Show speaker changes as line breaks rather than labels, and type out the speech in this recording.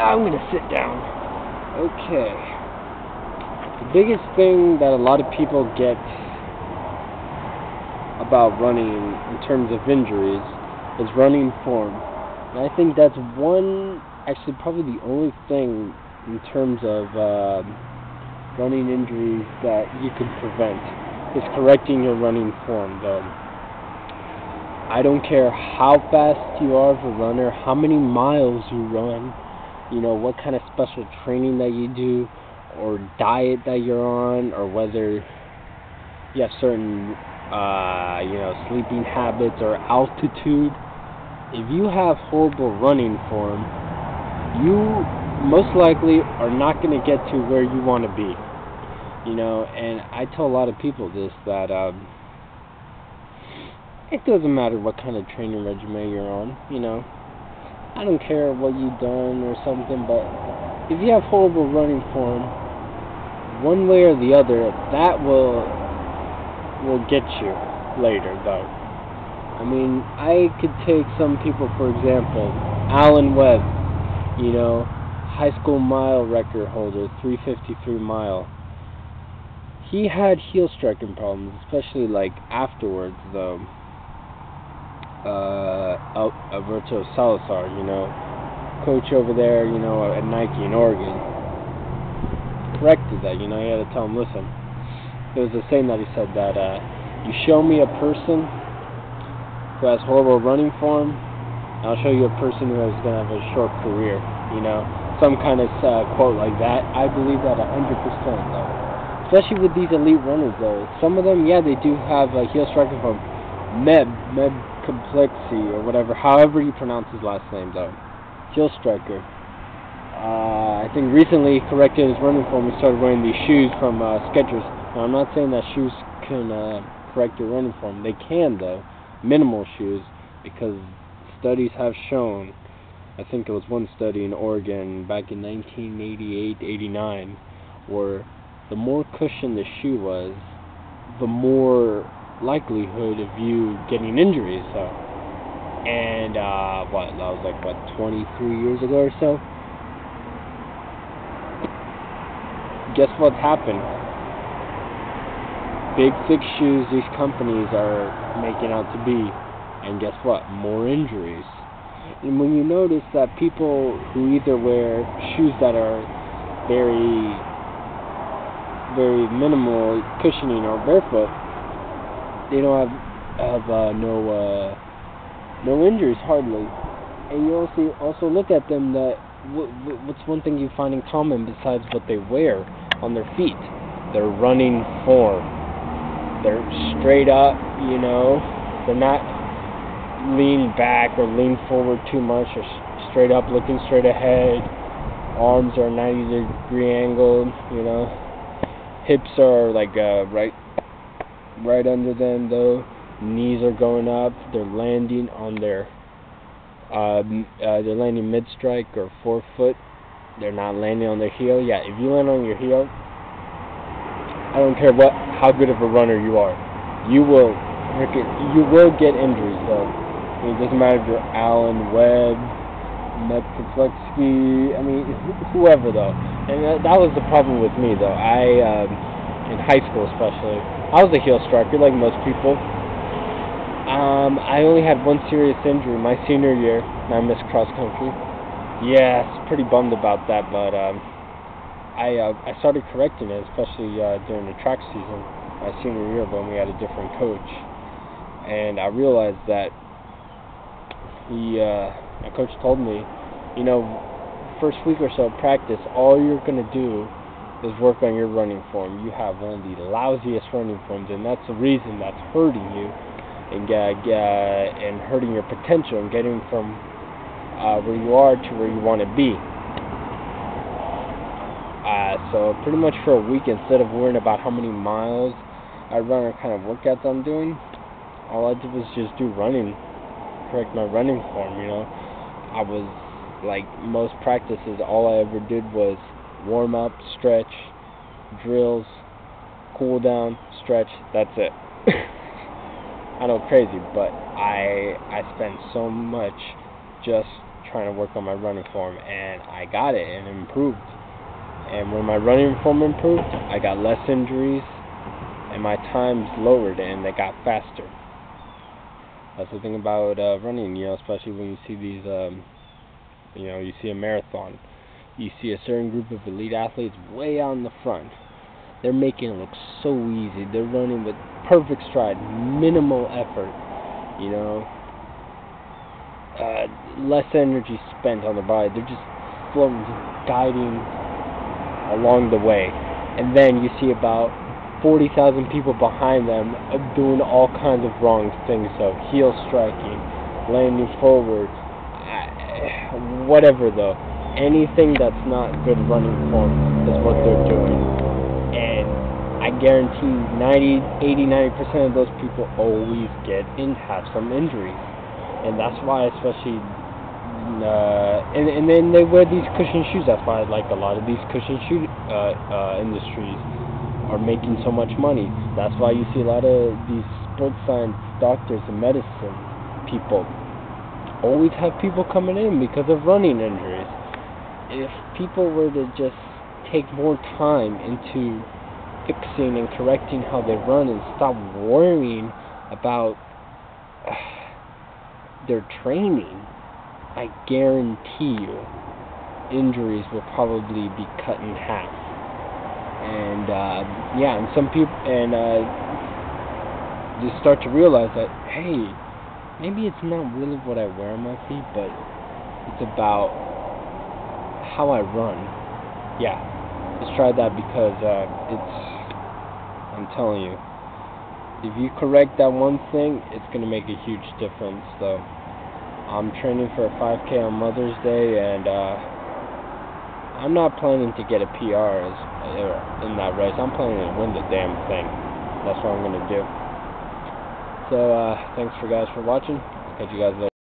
I'm gonna sit down. Okay. The biggest thing that a lot of people get about running in terms of injuries is running form. And I think that's actually probably the only thing in terms of running injuries that you can prevent is correcting your running form. I don't care how fast you are as a runner, how many miles you run, what kind of special training that you do, or diet that you're on, or whether you have certain, sleeping habits or altitude. If you have horrible running form, you most likely are not going to get to where you want to be. And I tell a lot of people this, that it doesn't matter what kind of training regimen you're on, I don't care what you've done or something, but if you have horrible running form, one way or the other, that will get you later, though. I mean, I could take some people, for example, Alan Webb, high school mile record holder, 3:53 mile. He had heel striking problems, especially afterwards, though. Alberto Salazar, coach over there, at Nike in Oregon, corrected that. He had to tell him, listen, there was a saying that he said that you show me a person who has horrible running form, and I'll show you a person who is going to have a short career. Some kind of quote like that. I believe that 100%, though. Especially with these elite runners, though. Some of them, yeah, they do have a heel striking form. Meb Complexi, or whatever, however you pronounce his last name, though. Heel striker. I think recently he corrected his running form. He started wearing these shoes from Skechers. Now, I'm not saying that shoes can correct your running form. They can, though. Minimal shoes, because studies have shown, I think it was one study in Oregon back in 1988-89, where the more cushion the shoe was, the more likelihood of you getting injuries. So, and that was 23 years ago or so. Guess what's happened? Big thick shoes these companies are making out to be, and guess what? More injuries. And when you notice that people who either wear shoes that are very, very minimal cushioning or barefoot, they don't have no injuries hardly. And you also look at them, that what's one thing you find in common besides what they wear on their feet? Their running form. They're straight up, they're not lean back or lean forward too much, or straight up looking straight ahead. Arms are 90-degree angled, hips are right under them, though. Knees are going up. They're landing on their they're landing mid-strike or forefoot. They're not landing on their heel. Yeah, if you land on your heel, I don't care how good of a runner you are, you will get injuries, though. It doesn't matter if you're Alan Webb, Meb Complexi, whoever, though. And that was the problem with me, though. In high school especially, I was a heel striker like most people. I only had one serious injury my senior year, and I missed cross country. Yes, pretty bummed about that, but I started correcting it, especially during the track season my senior year, when we had a different coach. And I realized that my coach told me, first week or so of practice, all you're going to do is work on your running form. You have one of the lousiest running forms, and that's the reason that's hurting you and hurting your potential and getting from where you are to where you want to be. So pretty much for a week, instead of worrying about how many miles I run or kind of workouts I'm doing, all I did was just do running, correct my running form. I was like, most practices, all I ever did was warm up, stretch, drills, cool down, stretch. That's it. I know, crazy, but I spent so much just trying to work on my running form, and I got it and it improved. And when my running form improved, I got less injuries, and my times lowered, and they got faster. That's the thing about running, especially when you see these, you see a marathon. You see a certain group of elite athletes way out in the front. They're making it look so easy. They're running with perfect stride, minimal effort, less energy spent on the body. They're just floating, just guiding along the way. And then you see about 40,000 people behind them doing all kinds of wrong things, so heel striking, landing forward, whatever though. Anything that's not good running form is what they're doing. And I guarantee 90% of those people always have some injuries. And that's why, especially, and then they wear these cushion shoes. That's why, like, a lot of these cushion shoe industries are making so much money. That's why you see a lot of these sports science doctors and medicine people always have people coming in because of running injuries. If people were to just take more time into fixing and correcting how they run and stop worrying about their training, I guarantee you injuries will probably be cut in half. And and some people just start to realize that, hey, maybe it's not really what I wear on my feet, but it's about how I run. Yeah, just try that, because I'm telling you, if you correct that one thing, it's going to make a huge difference. So I'm training for a 5K on Mother's Day, and I'm not planning to get a PR in that race. I'm planning to win the damn thing. That's what I'm going to do. So thanks for watching. Catch you guys later.